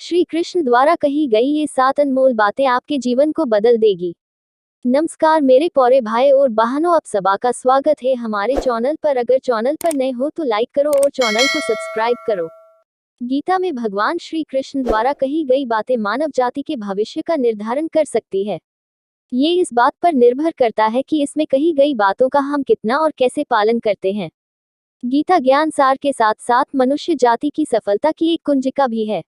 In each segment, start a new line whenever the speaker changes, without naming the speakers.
श्री कृष्ण द्वारा कही गई ये 7 अनमोल बातें आपके जीवन को बदल देगी। नमस्कार मेरे प्यारे भाई और बहनों, आप सबा का स्वागत है हमारे चैनल पर। अगर चैनल पर नए हो तो लाइक करो और चैनल को सब्सक्राइब करो। गीता में भगवान श्री कृष्ण द्वारा कही गई बातें मानव जाति के भविष्य का निर्धारण कर सकती है। ये इस बात पर निर्भर करता है कि इसमें कही गई बातों का हम कितना और कैसे पालन करते हैं। गीता ज्ञान सार के साथ साथ मनुष्य जाति की सफलता की एक कुंजिका भी है।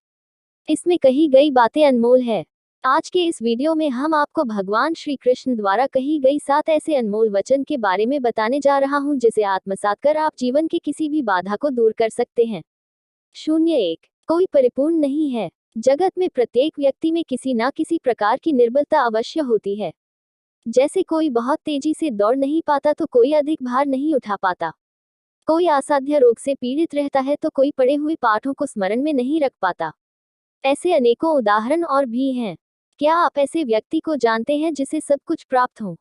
इसमें कही गई बातें अनमोल है। आज के इस वीडियो में हम आपको भगवान श्री कृष्ण द्वारा कही गई 7 ऐसे अनमोल वचन के बारे में बताने जा रहा हूं, जिसे आत्मसात कर आप जीवन की किसी भी बाधा को दूर कर सकते हैं। 01 कोई परिपूर्ण नहीं है। जगत में प्रत्येक व्यक्ति में किसी न किसी प्रकार की निर्बलता अवश्य होती है। जैसे कोई बहुत तेजी से दौड़ नहीं पाता तो कोई अधिक भार नहीं उठा पाता। कोई असाध्य रोग से पीड़ित रहता है तो कोई पढ़े हुए पाठों को स्मरण में नहीं रख पाता। ऐसे अनेकों उदाहरण और भी हैं। क्या आप ऐसे व्यक्ति को जानते हैं जिसे सब कुछ प्राप्त हो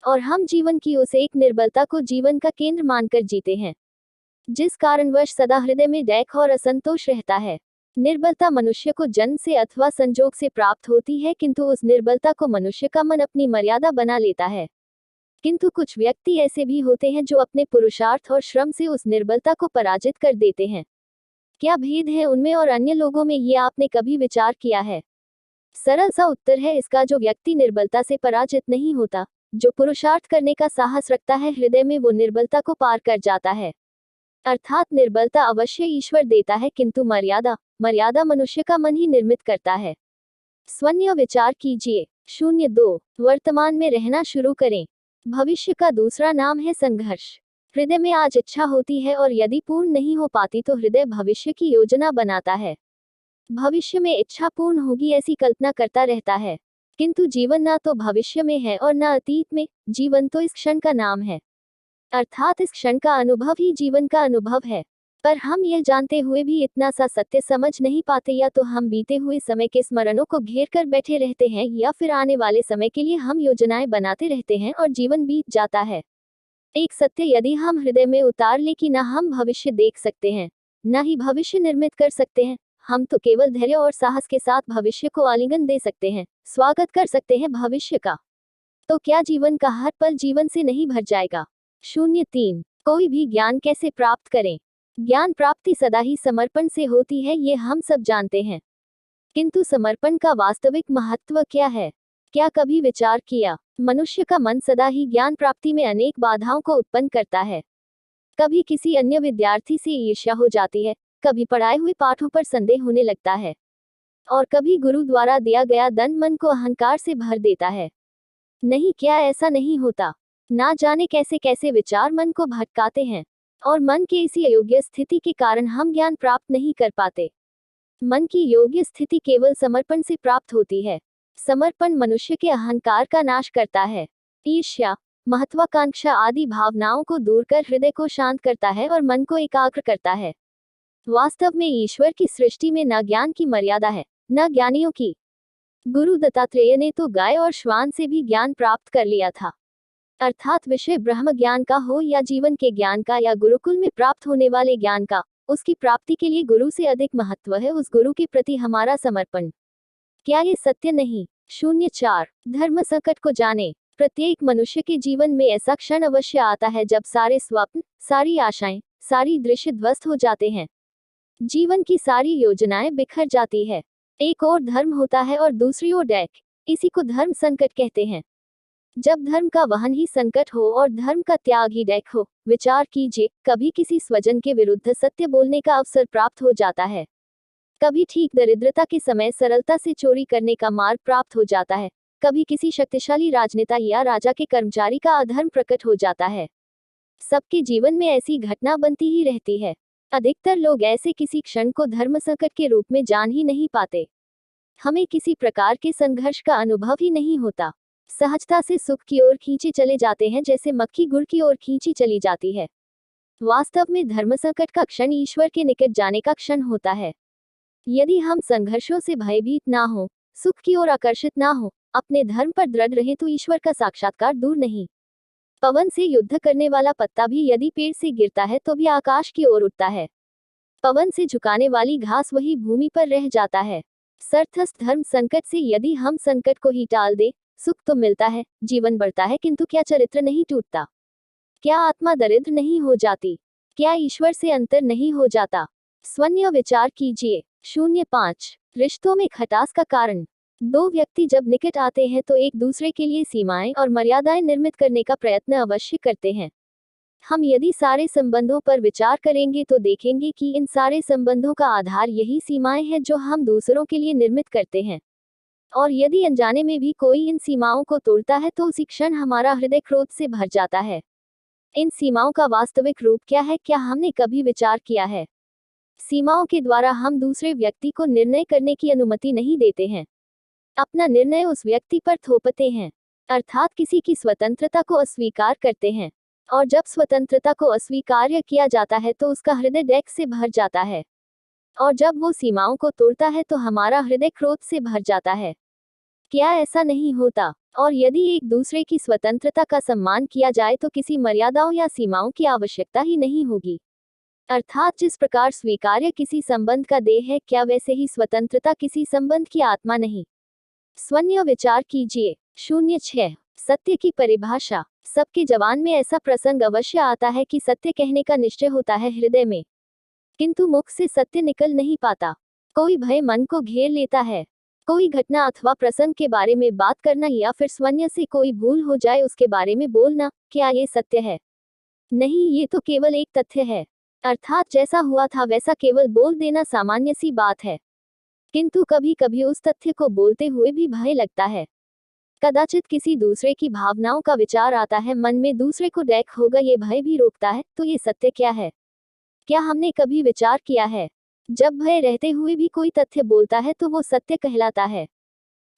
और हम जीवन की उस एक निर्बलता को जीवन का केंद्र मानकर जीते हैं, जिस कारणवश सदा हृदय में दैख और असंतोष रहता है। निर्बलता मनुष्य को जन्म से अथवा संजोग से प्राप्त होती है, किंतु उस निर्बलता को मनुष्य का मन अपनी मर्यादा बना लेता है। किंतु कुछ व्यक्ति ऐसे भी होते हैं जो अपने पुरुषार्थ और श्रम से उस निर्बलता को पराजित कर देते हैं। क्या भेद है उनमें और अन्य लोगों में, ये आपने कभी विचार किया है? सरल सा उत्तर है इसका, जो व्यक्ति निर्बलता से पराजित नहीं होता, जो पुरुषार्थ करने का साहस रखता है, हृदय में वो निर्बलता को पार कर जाता है। अर्थात निर्बलता अवश्य ईश्वर देता है, किंतु मर्यादा मनुष्य का मन ही निर्मित करता है। स्वयं विचार कीजिए। 02 वर्तमान में रहना शुरू करें। भविष्य का दूसरा नाम है संघर्ष। हृदय में आज इच्छा होती है और यदि पूर्ण नहीं हो पाती तो हृदय भविष्य की योजना बनाता है। भविष्य में इच्छा पूर्ण होगी ऐसी कल्पना करता रहता है, किंतु जीवन ना तो भविष्य में है और ना अतीत में, जीवन तो इस क्षण का नाम है। अर्थात इस क्षण का अनुभव ही जीवन का अनुभव है। पर हम यह जानते हुए भी इतना सा सत्य समझ नहीं पाते, या तो हम बीते हुए समय के स्मरणों को घेर कर बैठे रहते हैं, या फिर आने वाले समय के लिए हम योजनाएं बनाते रहते हैं और जीवन बीत जाता है। एक सत्य यदि हम हृदय में उतार ले कि न हम भविष्य देख सकते हैं, न ही भविष्य निर्मित कर सकते हैं, हम तो केवल धैर्य और साहस के साथ भविष्य को आलिंगन दे सकते हैं, स्वागत कर सकते हैं भविष्य का। तो क्या जीवन का हर पल जीवन से नहीं भर जाएगा? 03 कोई भी ज्ञान कैसे प्राप्त करें? ज्ञान प्राप्ति सदा ही समर्पण से होती है, ये हम सब जानते हैं। किंतु समर्पण का वास्तविक महत्व क्या है? क्या कभी विचार किया? मनुष्य का मन सदा ही ज्ञान प्राप्ति में अनेक बाधाओं को उत्पन्न करता है। कभी किसी अन्य विद्यार्थी से ईर्ष्या हो जाती है, कभी पढ़ाए हुए पाठों पर संदेह होने लगता है, और कभी गुरु द्वारा दिया गया दंड मन को अहंकार से भर देता है। नहीं, क्या ऐसा नहीं होता? ना जाने कैसे कैसे विचार मन को भटकाते हैं, और मन के इसी अयोग्य स्थिति के कारण हम ज्ञान प्राप्त नहीं कर पाते। मन की योग्य स्थिति केवल समर्पण से प्राप्त होती है। समर्पण मनुष्य के अहंकार का नाश करता है। ईर्ष्या, महत्वाकांक्षा आदि भावनाओं को दूर कर हृदय को शांत करता है और मन को एकाग्र करता है। वास्तव में ईश्वर की सृष्टि में न ज्ञान की मर्यादा है, न ज्ञानियों की। गुरु दत्तात्रेय ने तो गाय और श्वान से भी ज्ञान प्राप्त कर लिया था। अर्थात विषय ब्रह्म ज्ञान का हो या जीवन के ज्ञान का या गुरुकुल में प्राप्त होने वाले ज्ञान का, उसकी प्राप्ति के लिए गुरु से अधिक महत्व है उस गुरु के प्रति हमारा समर्पण। क्या ये सत्य नहीं? 04 धर्म संकट को जाने। प्रत्येक मनुष्य के जीवन में ऐसा क्षण अवश्य आता है जब सारे स्वप्न, सारी आशाएं, सारी दृश्य ध्वस्त हो जाते हैं। जीवन की सारी योजनाएं बिखर जाती है। एक ओर धर्म होता है और दूसरी ओर डैक, इसी को धर्म संकट कहते हैं। जब धर्म का वहन ही संकट हो और धर्म का त्याग ही डैक हो, विचार कीजिए, कभी किसी स्वजन के विरुद्ध सत्य बोलने का अवसर प्राप्त हो जाता है, कभी ठीक दरिद्रता के समय सरलता से चोरी करने का मार्ग प्राप्त हो जाता है, कभी किसी शक्तिशाली राजनेता या राजा के कर्मचारी का अधर्म प्रकट हो जाता है। सबके जीवन में ऐसी घटना बनती ही रहती है। अधिकतर लोग ऐसे किसी क्षण को धर्म संकट के रूप में जान ही नहीं पाते। हमें किसी प्रकार के संघर्ष का अनुभव ही नहीं होता। सहजता से सुख की ओर खींचे चले जाते हैं, जैसे मक्खी गुड़ की ओर खींची चली जाती है। वास्तव में धर्म संकट का क्षण ईश्वर के निकट जाने का क्षण होता है। यदि हम संघर्षों से भयभीत ना हो, सुख की ओर आकर्षित ना हो, अपने धर्म पर दृढ़ रहे तो ईश्वर का साक्षात्कार दूर नहीं। पवन से युद्ध करने वाला पत्ता भी यदि पेड़ से गिरता है तो भी आकाश की ओर उठता है। पवन से झुकाने वाली घास वही भूमि पर रह जाता है। सरथस धर्म संकट से यदि हम संकट को ही टाल दे, सुख तो मिलता है, जीवन बढ़ता है, किंतु क्या चरित्र नहीं टूटता? क्या आत्मा दरिद्र नहीं हो जाती? क्या ईश्वर से अंतर नहीं हो जाता? स्वयं विचार कीजिए। 05 रिश्तों में खटास का कारण। दो व्यक्ति जब निकट आते हैं तो एक दूसरे के लिए सीमाएं और मर्यादाएं निर्मित करने का प्रयत्न अवश्य करते हैं। हम यदि सारे संबंधों पर विचार करेंगे तो देखेंगे कि इन सारे संबंधों का आधार यही सीमाएं हैं जो हम दूसरों के लिए निर्मित करते हैं। और यदि अनजाने में भी कोई इन सीमाओं को तोड़ता है तो उसी क्षण हमारा हृदय क्रोध से भर जाता है। इन सीमाओं का वास्तविक रूप क्या है, क्या हमने कभी विचार किया है? सीमाओं के द्वारा हम दूसरे व्यक्ति को निर्णय करने की अनुमति नहीं देते हैं। अपना निर्णय उस व्यक्ति पर थोपते हैं, अर्थात किसी की स्वतंत्रता को अस्वीकार करते हैं। और जब स्वतंत्रता को अस्वीकार किया जाता है तो उसका हृदय डैक से भर जाता है। और जब वो सीमाओं को तोड़ता है तो हमारा हृदय क्रोध से भर जाता है। क्या ऐसा नहीं होता? और यदि एक दूसरे की स्वतंत्रता का सम्मान किया जाए तो किसी मर्यादाओं या सीमाओं की आवश्यकता ही नहीं होगी। अर्थात जिस प्रकार स्वीकार्य किसी संबंध का देह है, क्या वैसे ही स्वतंत्रता किसी संबंध की आत्मा नहीं? स्वयं विचार कीजिए। 06 सत्य की परिभाषा। सबके जवान में ऐसा प्रसंग अवश्य आता है कि सत्य कहने का निश्चय होता है हृदय में, किंतु मुख से सत्य निकल नहीं पाता। कोई भय मन को घेर लेता है। कोई घटना अथवा प्रसंग के बारे में बात करना या फिर स्वयं से कोई भूल हो जाए उसके बारे में बोलना, क्या ये सत्य है? नहीं, ये तो केवल एक तथ्य है। अर्थात जैसा हुआ था वैसा केवल बोल देना सामान्य सी बात है। किंतु कभी कभी उस तथ्य को बोलते हुए भी भय लगता है। कदाचित किसी दूसरे की भावनाओं का विचार आता है, मन में दूसरे को डैक होगा, ये भय भी रोकता है। तो ये सत्य क्या है? क्या हमने कभी विचार किया है? जब भय रहते हुए भी कोई तथ्य बोलता है तो वो सत्य कहलाता है।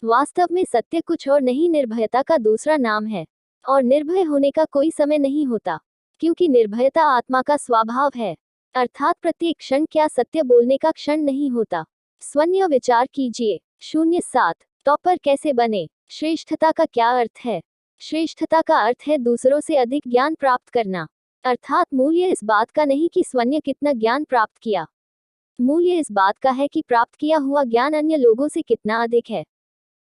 वास्तव में सत्य कुछ और नहीं, निर्भयता का दूसरा नाम है। और निर्भय होने का कोई समय नहीं होता, क्योंकि निर्भयता आत्मा का स्वभाव है। अर्थात प्रत्येक क्षण क्या सत्य बोलने का क्षण नहीं होता। स्वयं विचार कीजिए। 07 टॉपर कैसे बने? श्रेष्ठता का क्या अर्थ है? श्रेष्ठता का अर्थ है दूसरों से अधिक ज्ञान प्राप्त करना। अर्थात मूल्य इस बात का नहीं कि स्वयं कितना ज्ञान प्राप्त किया। मूल्य इस बात का है कि प्राप्त किया हुआ ज्ञान अन्य लोगों से कितना अधिक है।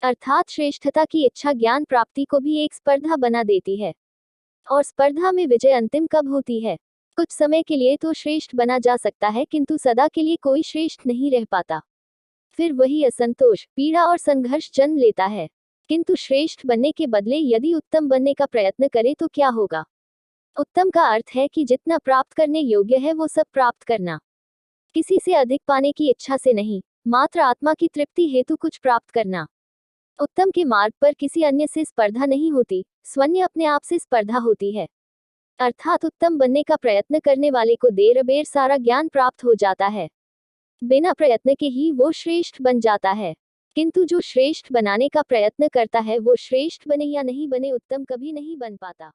अर्थात श्रेष्ठता की इच्छा ज्ञान प्राप्ति को भी एक स्पर्धा बना देती है। और स्पर्धा में विजय अंतिम कब होती है? कुछ समय के लिए तो श्रेष्ठ बना जा सकता है, किंतु सदा के लिए कोई श्रेष्ठ नहीं रह पाता। फिर वही असंतोष, पीड़ा और संघर्ष जन्म लेता है। किंतु श्रेष्ठ बनने के बदले यदि उत्तम बनने का प्रयत्न करे तो क्या होगा? उत्तम का अर्थ है कि जितना प्राप्त करने योग्य है वो सब प्राप्त करना। किसी से अधिक पाने की इच्छा से नहीं, मात्र आत्मा की तृप्ति हेतु कुछ प्राप्त करना। उत्तम के मार्ग पर किसी अन्य से स्पर्धा नहीं होती, स्वयं अपने आप से स्पर्धा होती है। अर्थात उत्तम बनने का प्रयत्न करने वाले को देर अबेर सारा ज्ञान प्राप्त हो जाता है। बिना प्रयत्न के ही वो श्रेष्ठ बन जाता है। किंतु जो श्रेष्ठ बनाने का प्रयत्न करता है वो श्रेष्ठ बने या नहीं बने, उत्तम कभी नहीं बन पाता।